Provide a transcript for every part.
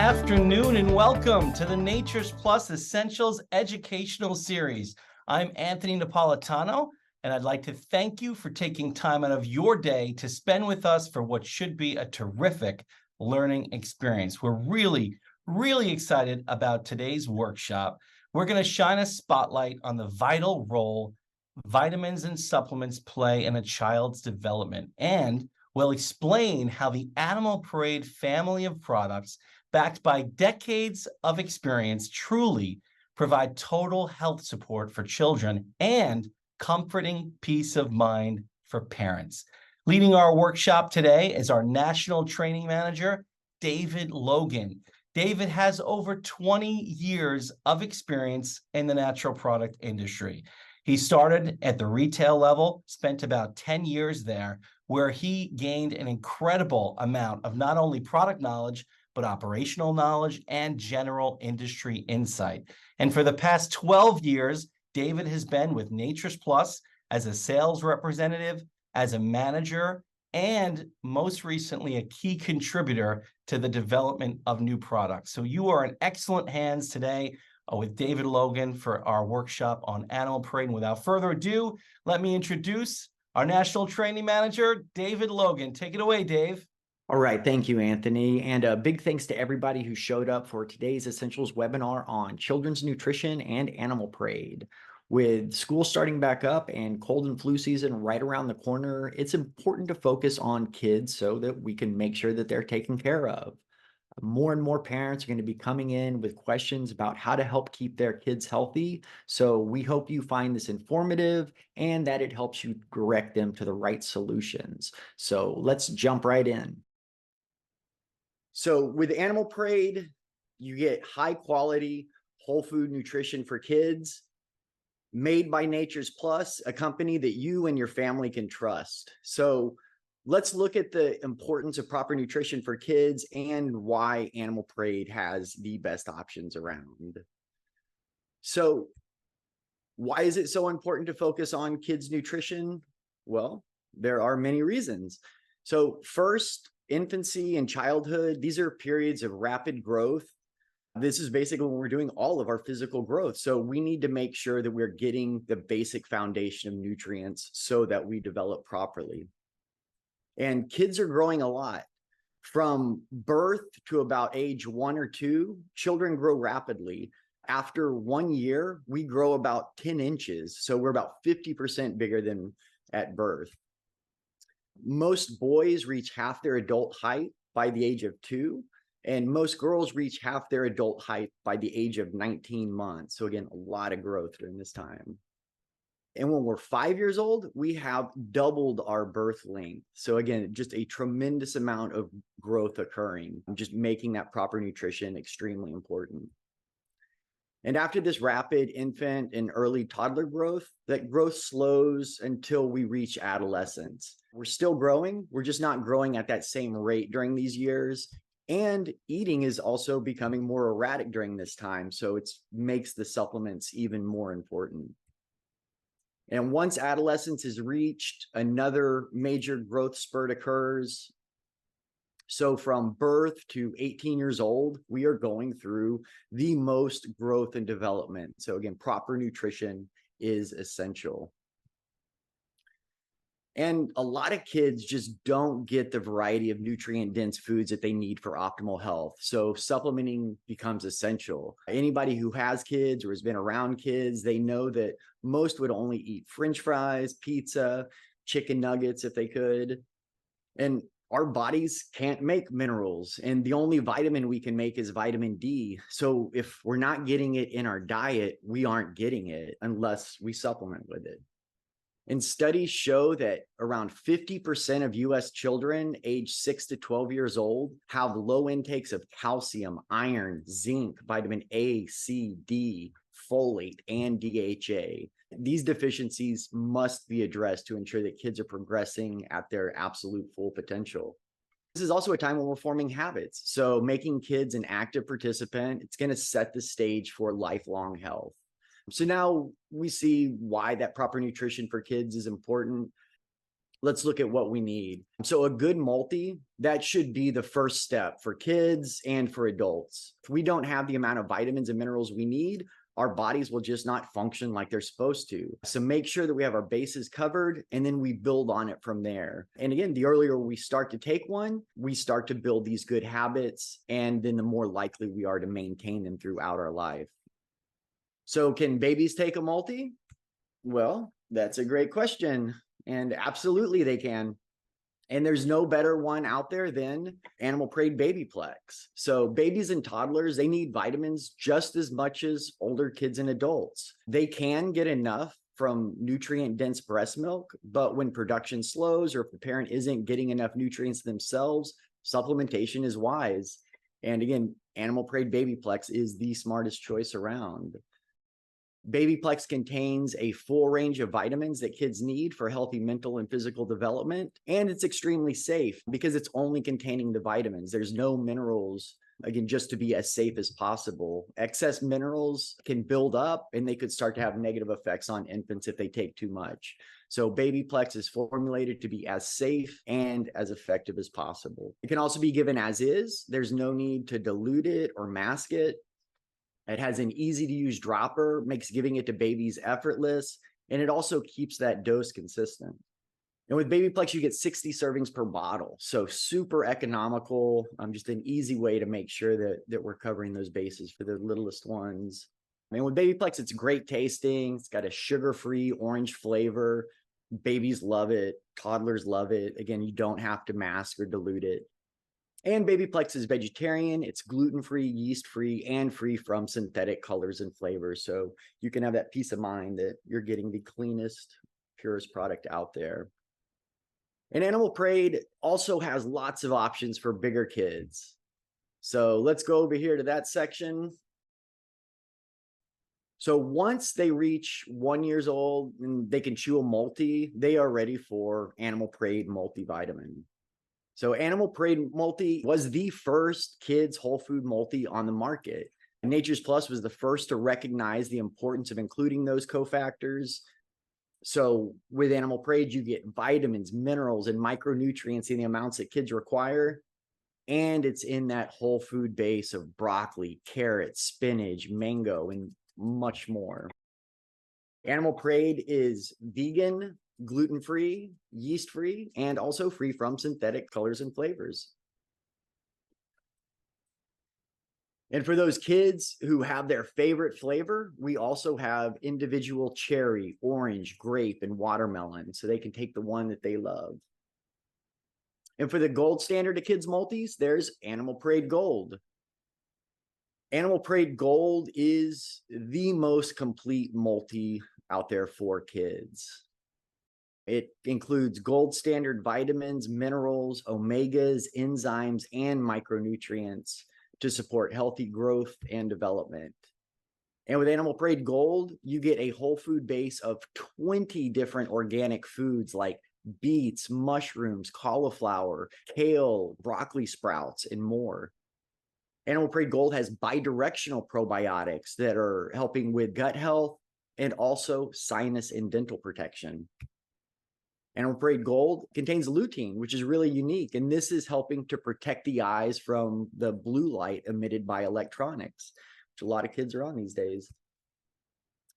afternoon and welcome to the NaturesPlus Essentials Educational Series. I'm Anthony Napolitano, and I'd like to thank you for taking time out of your day to spend with us for what should be a terrific learning experience. We're really excited about today's workshop. We're going to shine a spotlight on the vital role vitamins and supplements play in a child's development, and we'll explain how the Animal Parade family of products, backed by decades of experience, truly provide total health support for children and comforting peace of mind for parents. Leading our workshop today is our National Training Manager, David Logan. David has over 20 years of experience in the natural product industry. He started at the retail level, spent about 10 years there, where he gained an incredible amount of not only product knowledge, but operational knowledge and general industry insight. And for the past 12 years, David has been with NaturesPlus as a sales representative, as a manager, and most recently, a key contributor to the development of new products. So you are in excellent hands today with David Logan for our workshop on Animal Parade. And without further ado, let me introduce our National Training Manager, David Logan. Take it away, Dave. All right. Thank you, Anthony. And a big thanks to everybody who showed up for today's Essentials webinar on children's nutrition and Animal Parade. With school starting back up and cold and flu season right around the corner, it's important to focus on kids so that we can make sure that they're taken care of. More and more parents are going to be coming in with questions about how to help keep their kids healthy. So we hope you find this informative and that it helps you direct them to the right solutions. So let's jump right in. So with Animal Parade, you get high quality whole food nutrition for kids made by NaturesPlus, a company that you and your family can trust. So let's look at the importance of proper nutrition for kids and why Animal Parade has the best options around. So why is it so important to focus on kids' nutrition? Well, there are many reasons. So first, infancy and childhood, these are periods of rapid growth. This is basically when we're doing all of our physical growth. So we need to make sure that we're getting the basic foundation of nutrients so that we develop properly. And kids are growing a lot. From birth to about age 1 or 2, children grow rapidly. After 1 year, we grow about 10 inches. So we're about 50% bigger than at birth. Most boys reach half their adult height by the age of 2, and most girls reach half their adult height by the age of 19 months. So again, a lot of growth during this time. And when we're 5 years old, we have doubled our birth length. So again, just a tremendous amount of growth occurring, just making that proper nutrition extremely important. And after this rapid infant and early toddler growth, that growth slows until we reach adolescence. We're still growing. We're just not growing at that same rate during these years. And eating is also becoming more erratic during this time. So it makes the supplements even more important. And once adolescence is reached, another major growth spurt occurs. So from birth to 18 years old, we are going through the most growth and development. So again, proper nutrition is essential. And a lot of kids just don't get the variety of nutrient-dense foods that they need for optimal health. So supplementing becomes essential. Anybody who has kids or has been around kids, they know that most would only eat French fries, pizza, chicken nuggets if they could. And our bodies can't make minerals, and the only vitamin we can make is vitamin D. So if we're not getting it in our diet, we aren't getting it unless we supplement with it. And studies show that around 50% of US children aged 6 to 12 years old have low intakes of calcium, iron, zinc, vitamin A, C, D, folate, and DHA. These deficiencies must be addressed to ensure that kids are progressing at their absolute full potential. This is also a time when we're forming habits. So making kids an active participant, it's going to set the stage for lifelong health. So now we see why that proper nutrition for kids is important. let's look at what we need. So a good multi, that should be the first step for kids and for adults. If we don't have the amount of vitamins and minerals we need, our bodies will just not function like they're supposed to. So make sure that we have our bases covered, and then we build on it from there. And again, the earlier we start to take one, we start to build these good habits, and then the more likely we are to maintain them throughout our life. So can babies take a multi? Well, that's a great question. And absolutely they can. And there's no better one out there than Animal Parade Babyplex. So babies and toddlers, they need vitamins just as much as older kids and adults. They can get enough from nutrient-dense breast milk, but when production slows or if the parent isn't getting enough nutrients themselves, supplementation is wise. And again, Animal Parade Babyplex is the smartest choice around. Babyplex contains a full range of vitamins that kids need for healthy mental and physical development, and it's extremely safe because it's only containing the vitamins. There's no minerals, again, just to be as safe as possible. Excess minerals can build up and they could start to have negative effects on infants if they take too much. So Babyplex is formulated to be as safe and as effective as possible. It can also be given as is. There's no need to dilute it or mask it. It has an easy to use dropper, makes giving it to babies effortless, and it also keeps that dose consistent. And with Babyplex, you get 60 servings per bottle. So super economical, just an easy way to make sure that we're covering those bases for the littlest ones. And with Babyplex, it's great tasting. It's got a sugar-free orange flavor. Babies love it. Toddlers love it. Again, you don't have to mask or dilute it. And Babyplex is vegetarian, it's gluten-free, yeast-free, and free from synthetic colors and flavors. So you can have that peace of mind that you're getting the cleanest, purest product out there. And Animal Parade also has lots of options for bigger kids. So let's go over here to that section. So once they reach 1 year old and they can chew a multi, they are ready for Animal Parade multivitamin. So Animal Parade Multi was the first kids whole food multi on the market. NaturesPlus was the first to recognize the importance of including those cofactors. So with Animal Parade, you get vitamins, minerals, and micronutrients in the amounts that kids require. And it's in that whole food base of broccoli, carrots, spinach, mango, and much more. Animal Parade is vegan, gluten-free, yeast-free, and also free from synthetic colors and flavors. And for those kids who have their favorite flavor, we also have individual cherry, orange, grape, and watermelon, so they can take the one that they love. And for the gold standard of kids multis, there's Animal Parade Gold. Animal Parade Gold is the most complete multi out there for kids. It includes gold standard vitamins, minerals, omegas, enzymes, and micronutrients to support healthy growth and development. And with Animal Parade Gold, you get a whole food base of 20 different organic foods like beets, mushrooms, cauliflower, kale, broccoli sprouts, and more. Animal Parade Gold has bidirectional probiotics that are helping with gut health and also sinus and dental protection. Animal Parade Gold contains lutein, which is really unique, and this is helping to protect the eyes from the blue light emitted by electronics, which a lot of kids are on these days.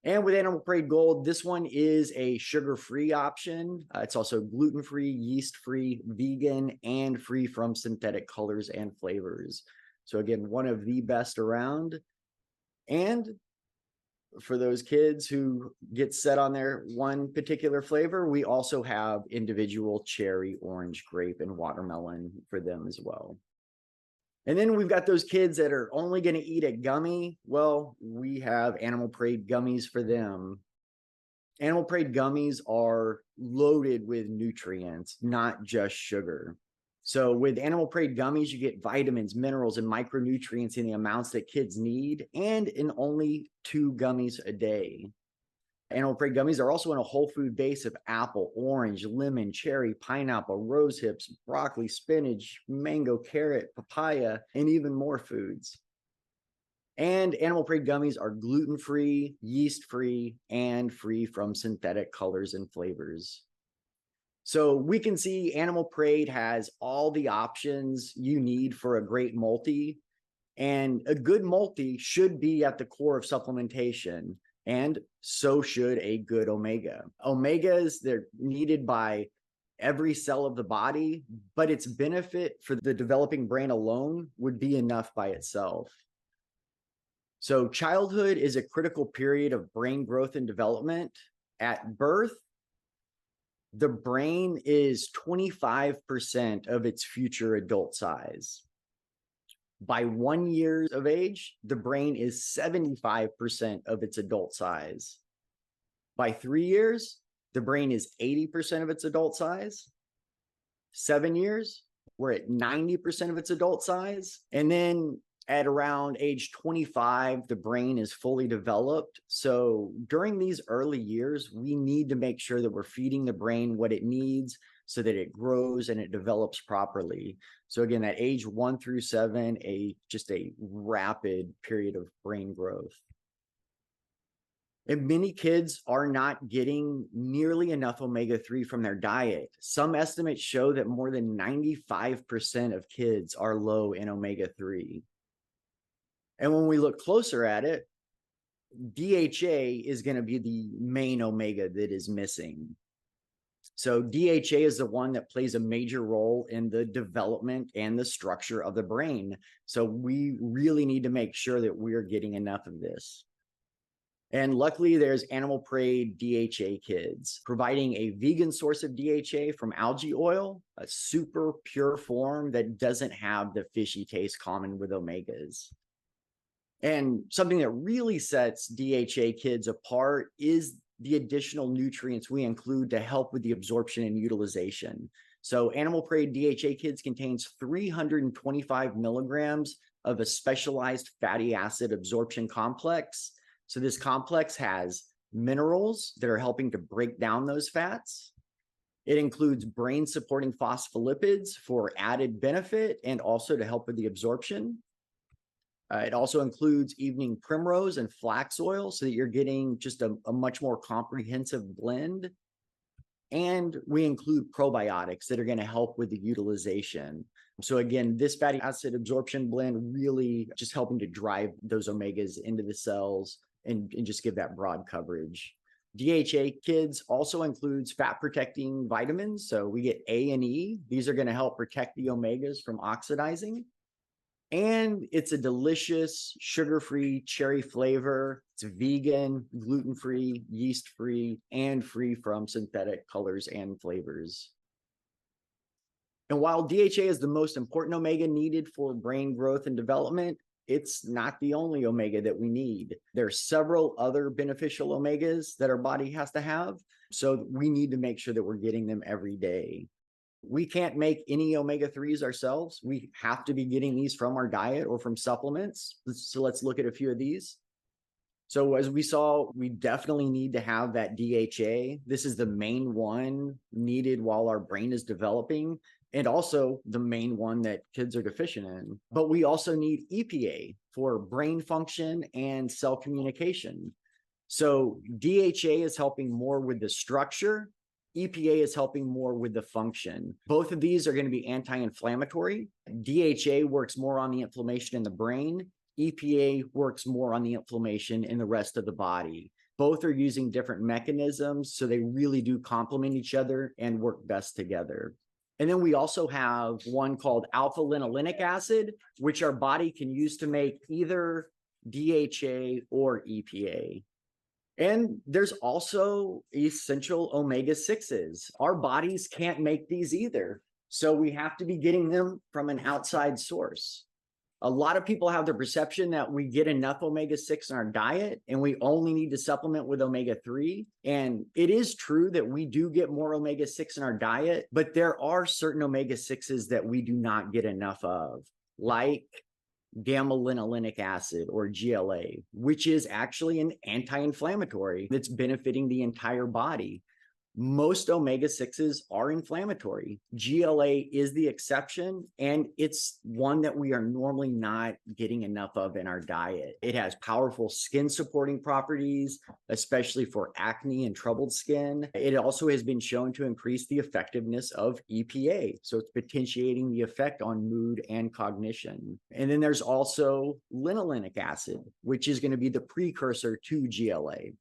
And with Animal Parade Gold, this one is a sugar-free option. It's also gluten-free, yeast-free, vegan, and free from synthetic colors and flavors. So again, one of the best around. And for those kids who get set on their one particular flavor, we also have individual cherry, orange, grape, and watermelon for them as well. And then we've got those kids that are only going to eat a gummy. Well, we have Animal Parade gummies for them. Animal Parade gummies are loaded with nutrients, not just sugar. So with Animal Parade gummies, you get vitamins, minerals, and micronutrients in the amounts that kids need, and in only 2 gummies a day. Animal Parade gummies are also in a whole food base of apple, orange, lemon, cherry, pineapple, rose hips, broccoli, spinach, mango, carrot, papaya, and even more foods. And Animal Parade gummies are gluten-free, yeast-free, and free from synthetic colors and flavors. So we can see Animal Parade has all the options you need for a great multi, and a good multi should be at the core of supplementation, and so should a good omega. Omegas, they're needed by every cell of the body, but its benefit for the developing brain alone would be enough by itself. So childhood is a critical period of brain growth and development. At birth, the brain is 25% of its future adult size. By 1 year of age, the brain is 75% of its adult size. By 3 years, the brain is 80% of its adult size. 7 years, we're at 90% of its adult size. And then at around age 25, the brain is fully developed. So during these early years, we need to make sure that we're feeding the brain what it needs so that it grows and it develops properly. So again, at age 1 through 7, just a rapid period of brain growth. And many kids are not getting nearly enough omega-3 from their diet. Some estimates show that more than 95% of kids are low in omega-3. And when we look closer at it, DHA is going to be the main omega that is missing. So DHA is the one that plays a major role in the development and the structure of the brain. So we really need to make sure that we're getting enough of this. And luckily, there's Animal Parade DHA Kids, providing a vegan source of DHA from algae oil, a super pure form that doesn't have the fishy taste common with omegas. And something that really sets DHA Kids apart is the additional nutrients we include to help with the absorption and utilization. So Animal Parade DHA Kids contains 325 milligrams of a specialized fatty acid absorption complex. So this complex has minerals that are helping to break down those fats. It includes brain supporting phospholipids for added benefit and also to help with the absorption. It also includes evening primrose and flax oil so that you're getting just a much more comprehensive blend. And we include probiotics that are going to help with the utilization. So again, this fatty acid absorption blend really just helping to drive those omegas into the cells and just give that broad coverage. DHA Kids also includes fat protecting vitamins. So we get A and E. These are going to help protect the omegas from oxidizing. And it's a delicious sugar-free cherry flavor. It's vegan, gluten-free, yeast-free, and free from synthetic colors and flavors. And while DHA is the most important omega needed for brain growth and development, it's not the only omega that we need. There are several other beneficial omegas that our body has to have. So we need to make sure that we're getting them every day. We can't make any omega-3s ourselves. We have to be getting these from our diet or from supplements. So let's look at a few of these. So as we saw, we definitely need to have that DHA. This is the main one needed while our brain is developing, and also the main one that kids are deficient in. But we also need EPA for brain function and cell communication. So DHA is helping more with the structure. EPA is helping more with the function. Both of these are going to be anti-inflammatory. DHA works more on the inflammation in the brain. EPA works more on the inflammation in the rest of the body. Both are using different mechanisms, so they really do complement each other and work best together. And then we also have one called alpha-linolenic acid, which our body can use to make either DHA or EPA. And there's also essential omega-6s. Our bodies can't make these either, so we have to be getting them from an outside source. A lot of people have the perception that we get enough omega-6 in our diet and we only need to supplement with omega-3. And it is true that we do get more omega-6 in our diet, but there are certain omega-6s that we do not get enough of, like gamma-linolenic acid or GLA, which is actually an anti-inflammatory that's benefiting the entire body. Most omega-6s are inflammatory. GLA is the exception, and it's one that we are normally not getting enough of in our diet. It has powerful skin supporting properties, especially for acne and troubled skin. It also has been shown to increase the effectiveness of EPA, so it's potentiating the effect on mood and cognition. And then there's also linolenic acid, which is going to be the precursor to GLA.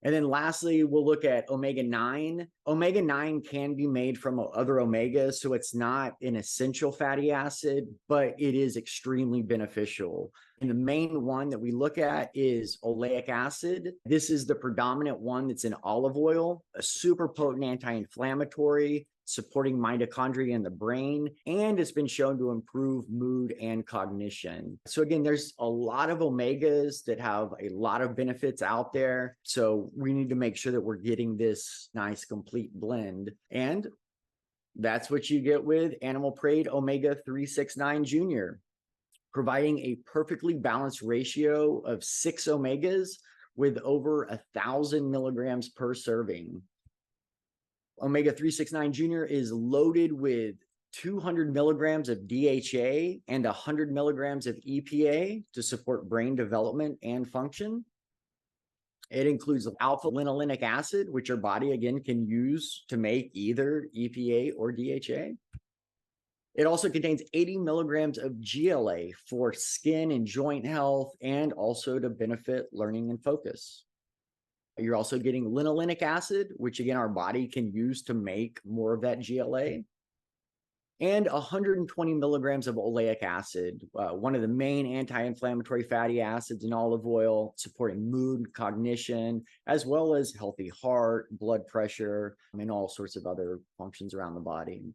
And then lastly, we'll look at omega-9. Omega-9 can be made from other omegas, so it's not an essential fatty acid, but it is extremely beneficial. And the main one that we look at is oleic acid. This is the predominant one that's in olive oil, a super potent anti-inflammatory, supporting mitochondria in the brain, and it's been shown to improve mood and cognition. So again, there's a lot of omegas that have a lot of benefits out there. So we need to make sure that we're getting this nice complete blend. And that's what you get with Animal Parade Omega 369 Junior, providing a perfectly balanced ratio of 6 omegas with over 1,000 milligrams per serving. Omega 369 Junior is loaded with 200 milligrams of DHA and 100 milligrams of EPA to support brain development and function. It includes alpha linolenic acid, which our body, again, can use to make either EPA or DHA. It also contains 80 milligrams of GLA for skin and joint health, and also to benefit learning and focus. You're also getting linolenic acid, which again, our body can use to make more of that GLA. And 120 milligrams of oleic acid, one of the main anti-inflammatory fatty acids in olive oil, supporting mood, cognition, as well as healthy heart, blood pressure, and all sorts of other functions around the body.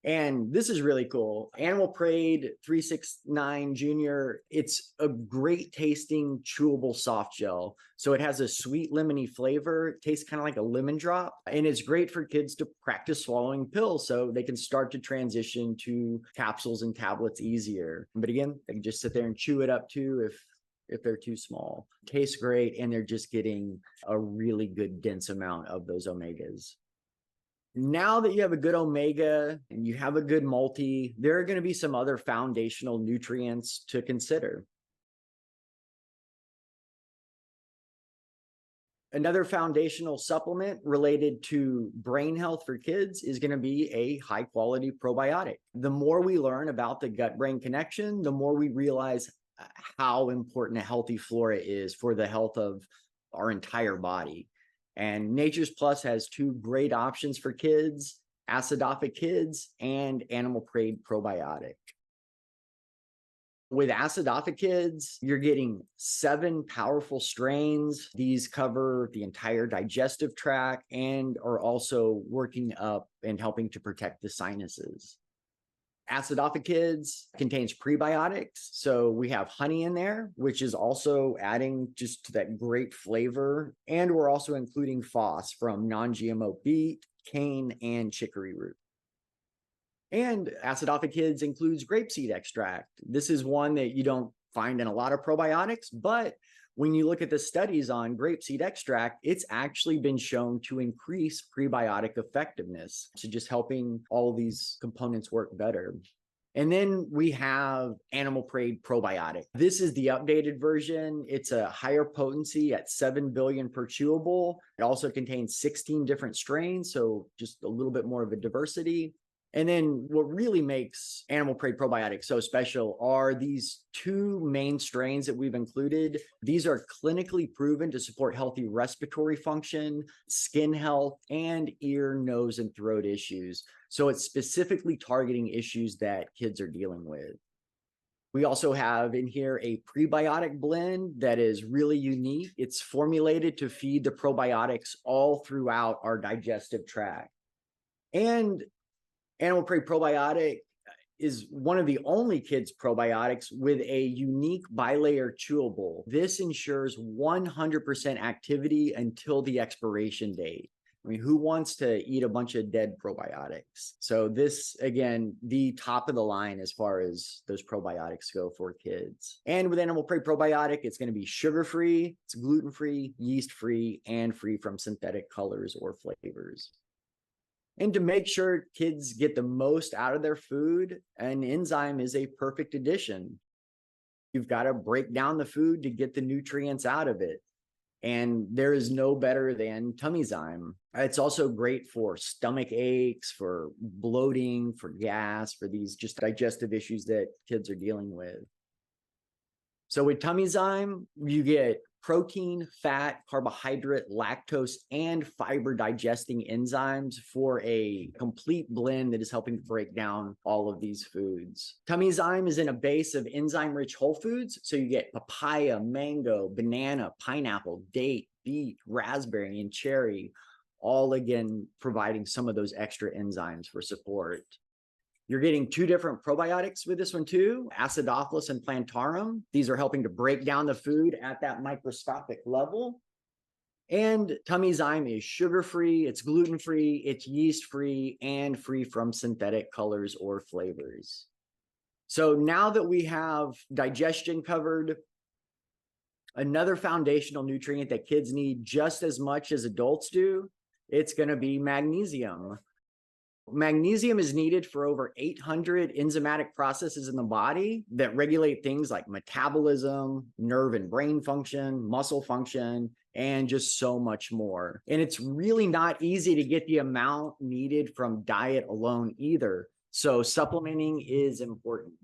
And this is really cool. Animal Parade 369 Junior, it's a great tasting chewable soft gel. So it has a sweet lemony flavor. It tastes kind of like a lemon drop. And it's great for kids to practice swallowing pills so they can start to transition to capsules and tablets easier. But again, they can just sit there and chew it up too if they're too small. Tastes great, and they're just getting a really good dense amount of those omegas. Now that you have a good omega and you have a good multi, there are going to be some other foundational nutrients to consider. Another foundational supplement related to brain health for kids is going to be a high quality probiotic. The more we learn about the gut-brain connection, the more we realize how important a healthy flora is for the health of our entire body. And NaturesPlus has 2 great options for kids: Acidophilic Kids and Animal Parade Probiotic. With Acidophilic Kids, you're getting 7 powerful strains. These cover the entire digestive tract and are also working up and helping to protect the sinuses. Acidophilic Kids contains prebiotics. So we have honey in there, which is also adding just to that great flavor. And we're also including FOS from non-GMO beet, cane, and chicory root. And Acidophilic Kids includes grapeseed extract. This is one that you don't find in a lot of probiotics, but when you look at the studies on grapeseed extract, it's actually been shown to increase prebiotic effectiveness. So just helping all these components work better. And then we have Animal Parade Probiotic. This is the updated version. It's a higher potency at 7 billion per chewable. It also contains 16 different strains, so just a little bit more of a diversity. And then what really makes Animal Parade Probiotic so special are these 2 main strains that we've included. These are clinically proven to support healthy respiratory function, skin health, and ear, nose, and throat issues. So it's specifically targeting issues that kids are dealing with. We also have in here a prebiotic blend that is really unique. It's formulated to feed the probiotics all throughout our digestive tract. And Animal Parade Probiotic is one of the only kids probiotics with a unique bilayer chewable. This ensures 100% activity until the expiration date. I mean, who wants to eat a bunch of dead probiotics? So this, again, the top of the line as far as those probiotics go for kids. And with Animal Prey Probiotic, it's going to be sugar-free, it's gluten-free, yeast-free, and free from synthetic colors or flavors. And to make sure kids get the most out of their food, an enzyme is a perfect addition. You've got to break down the food to get the nutrients out of it. And there is no better than Tummyzyme. It's also great for stomach aches, for bloating, for gas, for these just digestive issues that kids are dealing with. So with Tummyzyme, you get protein, fat, carbohydrate, lactose, and fiber digesting enzymes for a complete blend that is helping to break down all of these foods. Tummyzyme is in a base of enzyme-rich whole foods. So you get papaya, mango, banana, pineapple, date, beet, raspberry, and cherry, all again providing some of those extra enzymes for support. You're getting 2 different probiotics with this one too, Acidophilus and Plantarum. These are helping to break down the food at that microscopic level. And Tummyzyme is sugar-free, it's gluten-free, it's yeast-free, and free from synthetic colors or flavors. So now that we have digestion covered, another foundational nutrient that kids need just as much as adults do, it's going to be magnesium. Magnesium is needed for over 800 enzymatic processes in the body that regulate things like metabolism, nerve and brain function, muscle function, and just so much more. And it's really not easy to get the amount needed from diet alone either. So supplementing is important.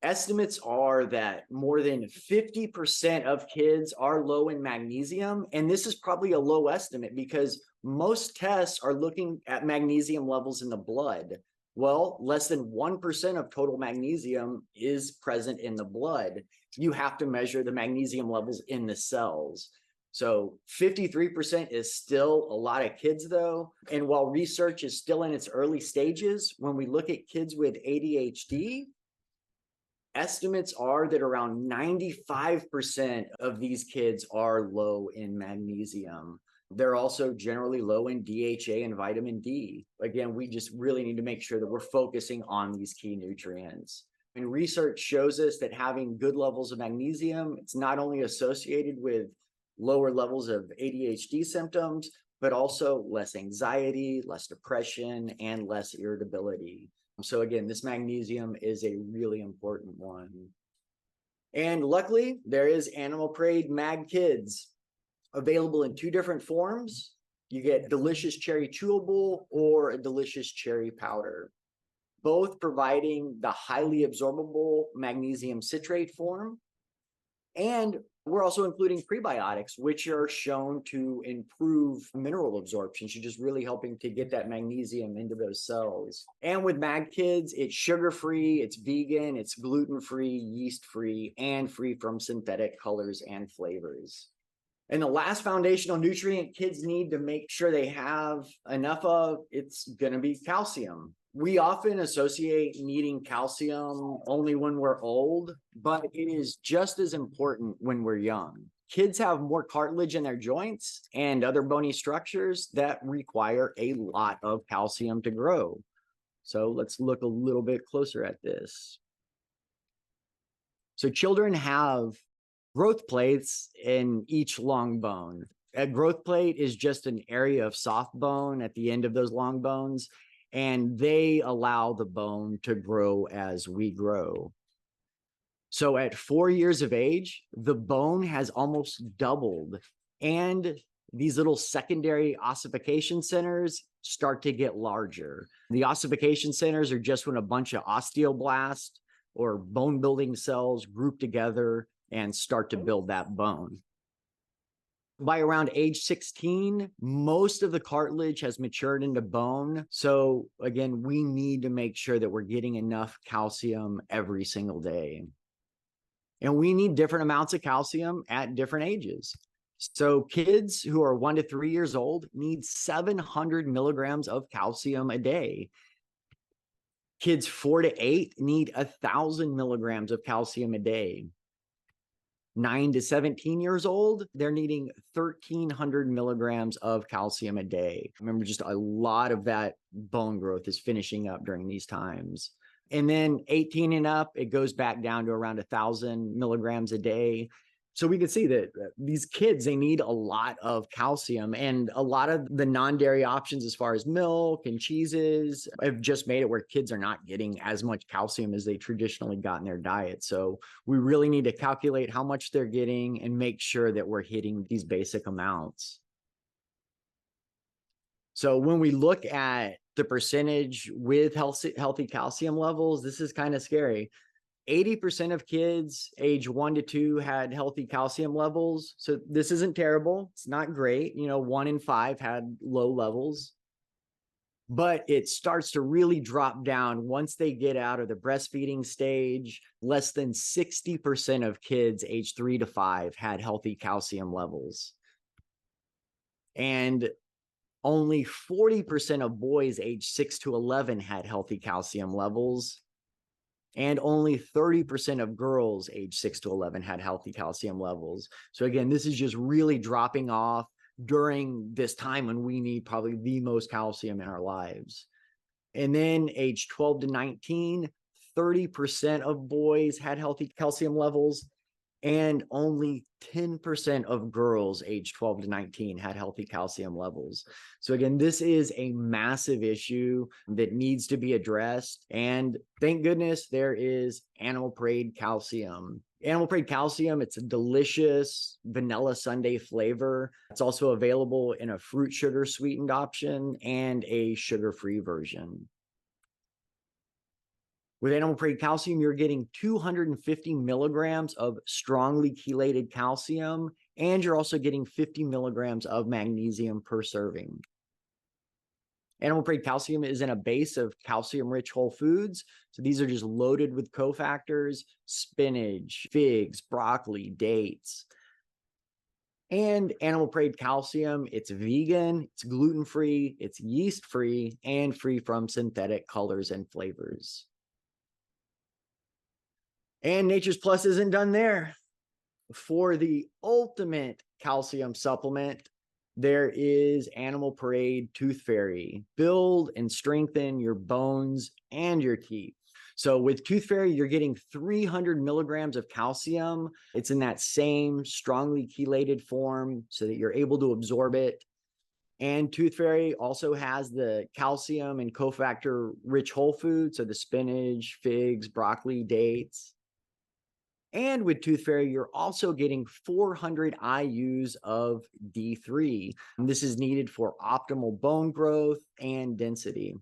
Estimates are that more than 50% of kids are low in magnesium. And this is probably a low estimate because most tests are looking at magnesium levels in the blood. Well, less than 1% of total magnesium is present in the blood. You have to measure the magnesium levels in the cells. So 53% is still a lot of kids though. And while research is still in its early stages, when we look at kids with ADHD, estimates are that around 95% of these kids are low in magnesium. They're also generally low in DHA and vitamin D. Again, we just really need to make sure that we're focusing on these key nutrients. And research shows us that having good levels of magnesium, it's not only associated with lower levels of ADHD symptoms, but also less anxiety, less depression, and less irritability. So again, this magnesium is a really important one. And luckily, there is Animal Prey Mag Kids available in 2 different forms. You get Delicious Cherry Chewable or a Delicious Cherry Powder, both providing the highly absorbable magnesium citrate form. And we're also including prebiotics, which are shown to improve mineral absorption. So just really helping to get that magnesium into those cells. And with Mag Kids, it's sugar-free, it's vegan, it's gluten-free, yeast-free, and free from synthetic colors and flavors. And the last foundational nutrient kids need to make sure they have enough of, it's going to be calcium. We often associate needing calcium only when we're old, but it is just as important when we're young. Kids have more cartilage in their joints and other bony structures that require a lot of calcium to grow. So let's look a little bit closer at this. So children have growth plates in each long bone. A growth plate is just an area of soft bone at the end of those long bones, and they allow the bone to grow as we grow. So at 4 years of age, the bone has almost doubled, and these little secondary ossification centers start to get larger. The ossification centers are just when a bunch of osteoblasts or bone building cells group together and start to build that bone. By around age 16, most of the cartilage has matured into bone. So again, we need to make sure that we're getting enough calcium every single day. And we need different amounts of calcium at different ages. So kids who are 1 to 3 years old need 700 milligrams of calcium a day. Kids 4 to 8 need 1,000 milligrams of calcium a day. 9 to 17 years old, they're needing 1,300 milligrams of calcium a day. Remember, just a lot of that bone growth is finishing up during these times. And then 18 and up, it goes back down to around 1,000 milligrams a day. So we can see that these kids, they need a lot of calcium, and a lot of the non-dairy options as far as milk and cheeses have just made it where kids are not getting as much calcium as they traditionally got in their diet. So we really need to calculate how much they're getting and make sure that we're hitting these basic amounts. So when we look at the percentage with healthy calcium levels, this is kind of scary. 80% of kids age 1 to 2 had healthy calcium levels. So this isn't terrible. It's not great. 1 in 5 had low levels. But it starts to really drop down once they get out of the breastfeeding stage. Less than 60% of kids age 3 to 5 had healthy calcium levels. And only 40% of boys age 6 to 11 had healthy calcium levels. And only 30% of girls age 6 to 11 had healthy calcium levels. So again, this is just really dropping off during this time when we need probably the most calcium in our lives. And then age 12 to 19, 30% of boys had healthy calcium levels, and only 10% of girls age 12 to 19 had healthy calcium levels. So again, this is a massive issue that needs to be addressed. And thank goodness there is Animal Parade calcium. Animal Parade calcium, it's a delicious vanilla sundae flavor. It's also available in a fruit sugar sweetened option and a sugar-free version. With Animal Parade calcium, you're getting 250 milligrams of strongly chelated calcium, and you're also getting 50 milligrams of magnesium per serving. Animal Parade calcium is in a base of calcium-rich whole foods. So these are just loaded with cofactors: spinach, figs, broccoli, dates. And Animal Parade calcium, it's vegan, it's gluten-free, it's yeast-free, and free from synthetic colors and flavors. And NaturesPlus isn't done there. For the ultimate calcium supplement, there is Animal Parade Tooth Fairy. Build and strengthen your bones and your teeth. So with Tooth Fairy, you're getting 300 milligrams of calcium. It's in that same strongly chelated form so that you're able to absorb it. And Tooth Fairy also has the calcium and cofactor rich whole foods, so the spinach, figs, broccoli, dates. And with Tooth Fairy, you're also getting 400 IUs of D3. And this is needed for optimal bone growth and density.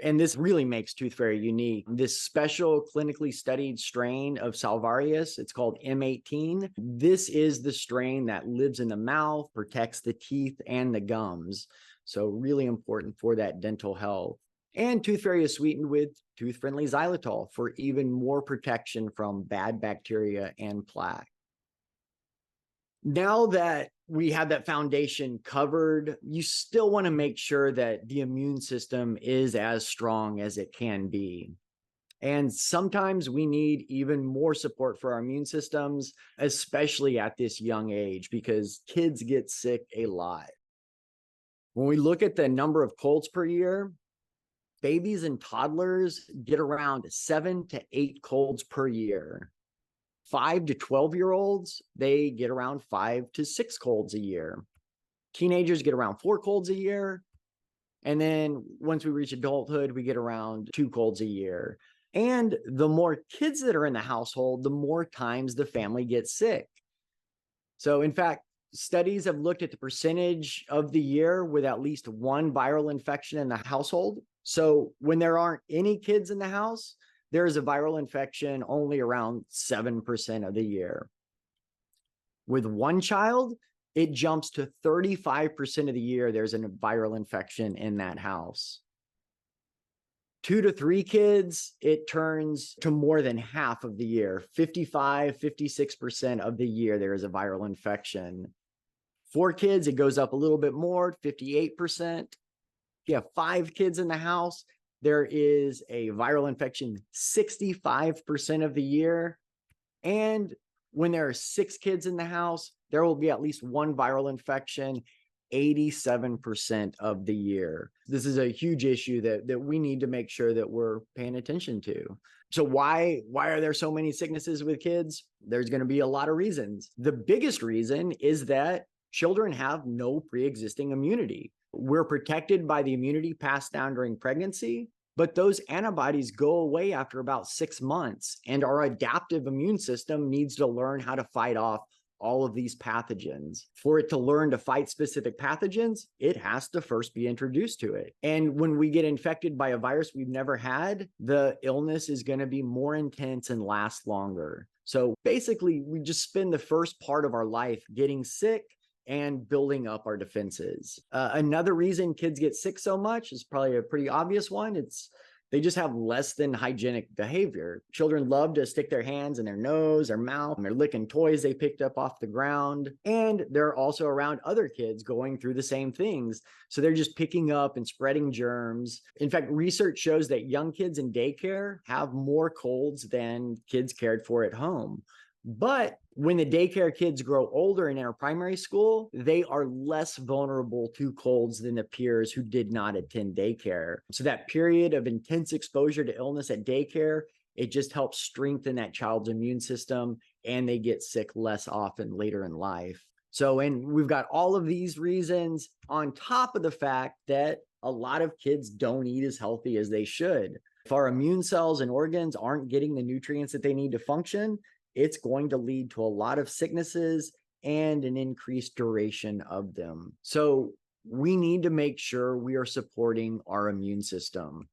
And this really makes Tooth Fairy unique. This special clinically studied strain of Salvarius, it's called M18. This is the strain that lives in the mouth, protects the teeth and the gums. So really important for that dental health. And Tooth Fairy is sweetened with tooth-friendly xylitol for even more protection from bad bacteria and plaque. Now that we have that foundation covered, you still want to make sure that the immune system is as strong as it can be. And sometimes we need even more support for our immune systems, especially at this young age, because kids get sick a lot. When we look at the number of colds per year, babies and toddlers get around 7 to 8 colds per year. 5 to 12-year-olds, they get around 5 to 6 colds a year. Teenagers get around 4 colds a year. And then once we reach adulthood, we get around 2 colds a year. And the more kids that are in the household, the more times the family gets sick. So in fact, studies have looked at the percentage of the year with at least one viral infection in the household. So when there aren't any kids in the house, there is a viral infection only around 7% of the year. With one child, it jumps to 35% of the year there's a viral infection in that house. 2 to 3 kids, it turns to more than half of the year. 55, 56% of the year there is a viral infection. 4 kids, it goes up a little bit more, 58%. If you have 5 kids in the house, there is a viral infection 65% of the year. And When there are 6 kids in the house, there will be at least one viral infection 87% of the year. This is a huge issue that we need to make sure that we're paying attention to. So why are there so many sicknesses with kids? There's going to be a lot of reasons. The biggest reason is that children have no pre-existing immunity. We're protected by the immunity passed down during pregnancy, but those antibodies go away after about 6 months, and our adaptive immune system needs to learn how to fight off all of these pathogens. For it to learn to fight specific pathogens, it has to first be introduced to it. And when we get infected by a virus we've never had, the illness is going to be more intense and last longer. So basically, we just spend the first part of our life getting sick and building up our defenses. Another reason kids get sick so much is probably a pretty obvious one. They just have less than hygienic behavior. Children love to stick their hands in their nose, their mouth, and they're licking toys they picked up off the ground. And they're also around other kids going through the same things. So they're just picking up and spreading germs. In fact, research shows that young kids in daycare have more colds than kids cared for at home. But when the daycare kids grow older and enter primary school, they are less vulnerable to colds than the peers who did not attend daycare. So that period of intense exposure to illness at daycare, it just helps strengthen that child's immune system, and they get sick less often later in life. So, and we've got all of these reasons on top of the fact that a lot of kids don't eat as healthy as they should. If our immune cells and organs aren't getting the nutrients that they need to function, it's going to lead to a lot of sicknesses and an increased duration of them. So we need to make sure we are supporting our immune system.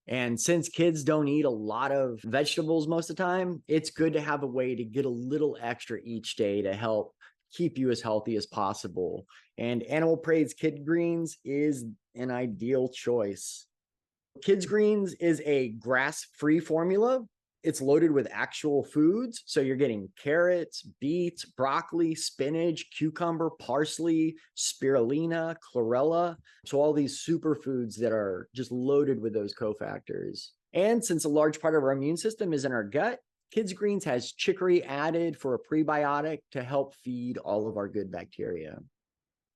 And since kids don't eat a lot of vegetables most of the time, it's good to have a way to get a little extra each day to help keep you as healthy as possible. And Animal Praise Kid Greens is an ideal choice. Kids Greens is a grass-free formula. It's loaded with actual foods. So you're getting carrots, beets, broccoli, spinach, cucumber, parsley, spirulina, chlorella. So all these superfoods that are just loaded with those cofactors. And since a large part of our immune system is in our gut, Kids Greens has chicory added for a prebiotic to help feed all of our good bacteria.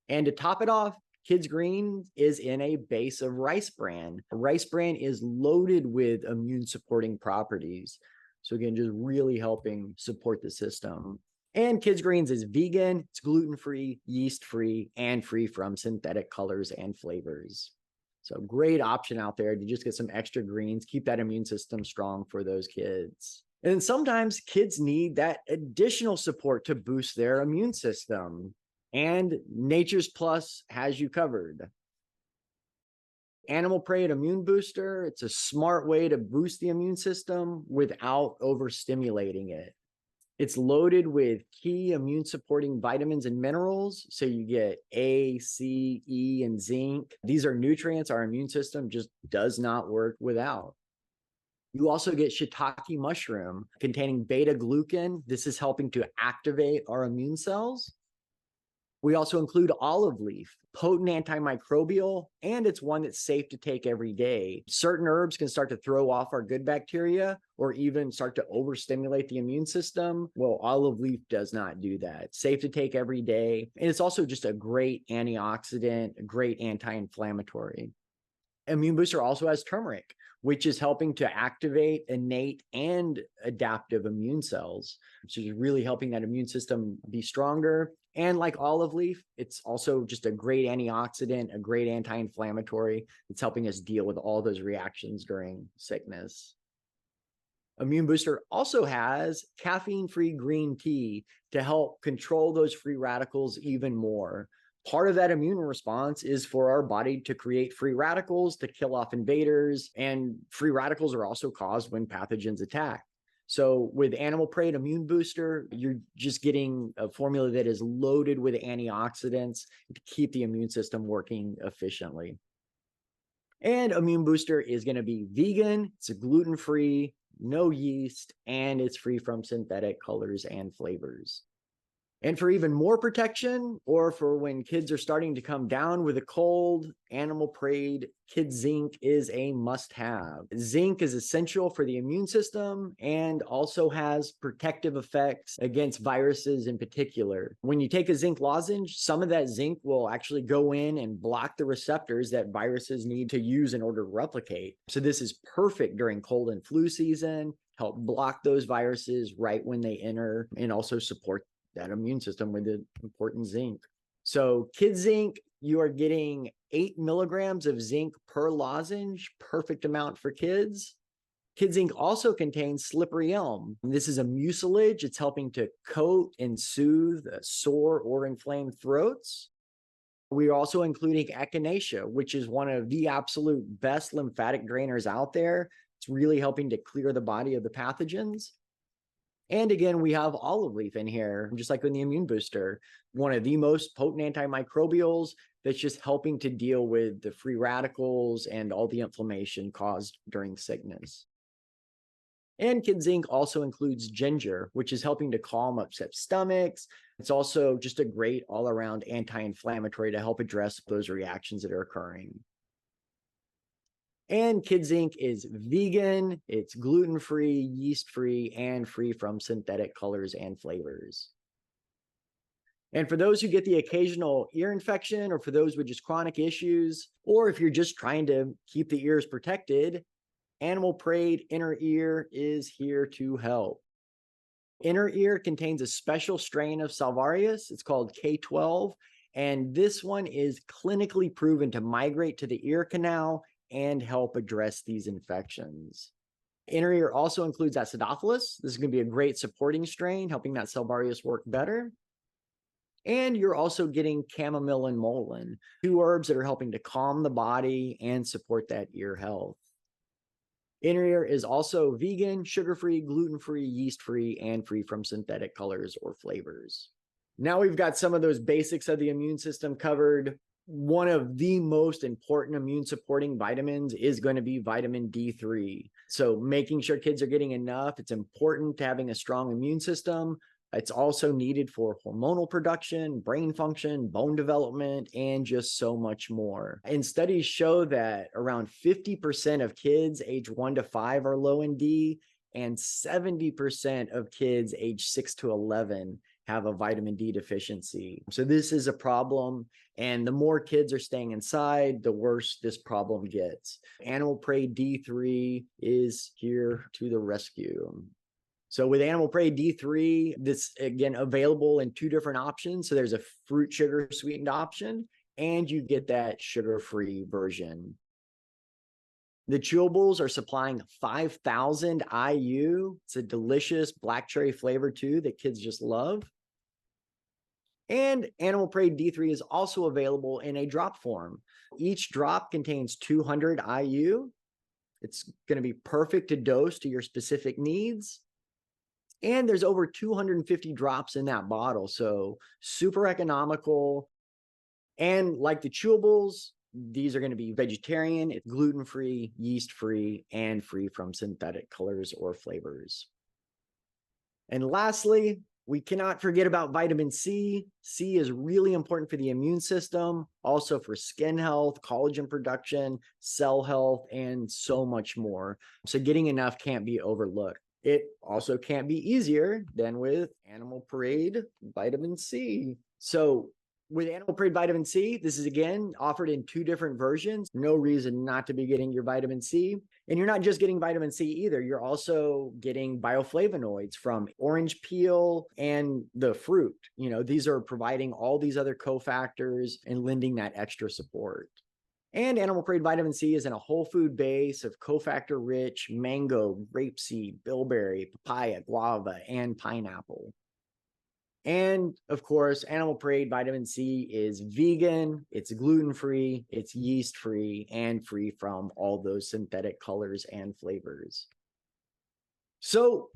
And to top it off, Kids Green is in a base of rice bran. Rice bran is loaded with immune supporting properties. So again, just really helping support the system. And Kids Greens is vegan, it's gluten-free, yeast-free, and free from synthetic colors and flavors. So great option out there to just get some extra greens, keep that immune system strong for those kids. And sometimes kids need that additional support to boost their immune system. And NaturesPlus has you covered. Animal Parade Immune Booster, it's a smart way to boost the immune system without overstimulating it. It's loaded with key immune supporting vitamins and minerals. So you get A, C, E, and zinc. These are nutrients our immune system just does not work without. You also get shiitake mushroom containing beta glucan. This is helping to activate our immune cells. We also include olive leaf, potent antimicrobial, and it's one that's safe to take every day. Certain herbs can start to throw off our good bacteria or even start to overstimulate the immune system. Well, olive leaf does not do that. It's safe to take every day. And it's also just a great antioxidant, a great anti-inflammatory. Immune Booster also has turmeric, which is helping to activate innate and adaptive immune cells, which is really helping that immune system be stronger. And like olive leaf, it's also just a great antioxidant, a great anti-inflammatory. It's helping us deal with all those reactions during sickness. Immune Booster also has caffeine-free green tea to help control those free radicals even more. Part of that immune response is for our body to create free radicals to kill off invaders, and free radicals are also caused when pathogens attack. So with Animal Parade Immune Booster, you're just getting a formula that is loaded with antioxidants to keep the immune system working efficiently. And Immune Booster is going to be vegan, it's gluten-free, no yeast, and it's free from synthetic colors and flavors. And for even more protection, or for when kids are starting to come down with a cold, Animal Parade Kid Zinc is a must-have. Zinc is essential for the immune system and also has protective effects against viruses in particular. When you take a zinc lozenge, some of that zinc will actually go in and block the receptors that viruses need to use in order to replicate. So this is perfect during cold and flu season, help block those viruses right when they enter, and also support that immune system with the important zinc. So Kid Zinc, you are getting 8 milligrams of zinc per lozenge, perfect amount for kids. Kid Zinc also contains slippery elm. This is a mucilage. It's helping to coat and soothe sore or inflamed throats. We're also including echinacea, which is one of the absolute best lymphatic drainers out there. It's really helping to clear the body of the pathogens. And again, we have olive leaf in here, just like in the immune booster, one of the most potent antimicrobials that's just helping to deal with the free radicals and all the inflammation caused during sickness. And Kid Zinc also includes ginger, which is helping to calm upset stomachs. It's also just a great all-around anti-inflammatory to help address those reactions that are occurring. And Kid Zinc is vegan, it's gluten-free, yeast-free, and free from synthetic colors and flavors. And for those who get the occasional ear infection, or for those with just chronic issues, or if you're just trying to keep the ears protected, Animal Parade Inner Ear is here to help. Inner Ear contains a special strain of Salvarius. It's called K12, and this one is clinically proven to migrate to the ear canal and help address these infections. Inner Ear also includes acidophilus. This is going to be a great supporting strain, helping that Salvarius work better. And you're also getting chamomile and mullein, 2 herbs that are helping to calm the body and support that ear health. Inner Ear is also vegan, sugar-free, gluten-free, yeast-free, and free from synthetic colors or flavors. Now we've got some of those basics of the immune system covered. One of the most important immune supporting vitamins is going to be vitamin D3. So making sure kids are getting enough. It's important to having a strong immune system. It's also needed for hormonal production, brain function, bone development, and just so much more. And studies show that around 50% of kids age 1 to 5 are low in D, and 70% of kids age 6 to 11 have a vitamin D deficiency. So this is a problem, and the more kids are staying inside, the worse this problem gets. Animal Parade D3 is here to the rescue. So with Animal Parade D3, this again available in 2 different options. So there's a fruit sugar sweetened option, and you get that sugar-free version. The chewables are supplying 5,000 IU. It's a delicious black cherry flavor too that kids just love. And Animal Parade D3 is also available in a drop form. Each drop contains 200 IU. It's going to be perfect to dose to your specific needs. And there's over 250 drops in that bottle, so super economical. And like the chewables, these are going to be vegetarian, gluten-free, yeast-free, and free from synthetic colors or flavors. And lastly, we cannot forget about vitamin C. C is really important for the immune system, also for skin health, collagen production, cell health, and so much more. So getting enough can't be overlooked. It also can't be easier than with Animal Parade vitamin C. So with Animal Parade vitamin C, this is again offered in 2 different versions. No reason not to be getting your vitamin C. And you're not just getting vitamin C either. You're also getting bioflavonoids from orange peel and the fruit. You know, these are providing all these other cofactors and lending that extra support. And Animal Parade vitamin C is in a whole food base of cofactor-rich mango, grapeseed, bilberry, papaya, guava, and pineapple. And of course, Animal Parade vitamin C is vegan, it's gluten-free, it's yeast-free, and free from all those synthetic colors and flavors. So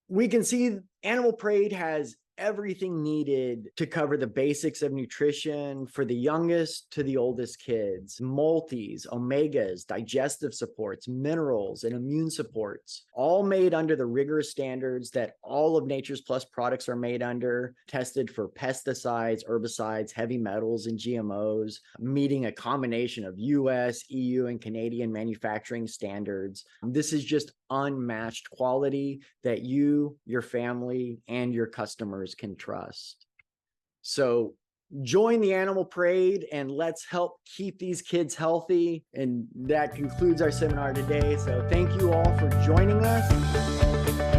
we can see Animal Parade has everything needed to cover the basics of nutrition for the youngest to the oldest kids. Multis, omegas, digestive supports, minerals, and immune supports, all made under the rigorous standards that all of NaturesPlus products are made under, tested for pesticides, herbicides, heavy metals, and GMOs, meeting a combination of US, EU, and Canadian manufacturing standards. This is just unmatched quality that you, your family, and your customers can trust. So join the animal parade and let's help keep these kids healthy. And that concludes our seminar today. So thank you all for joining us.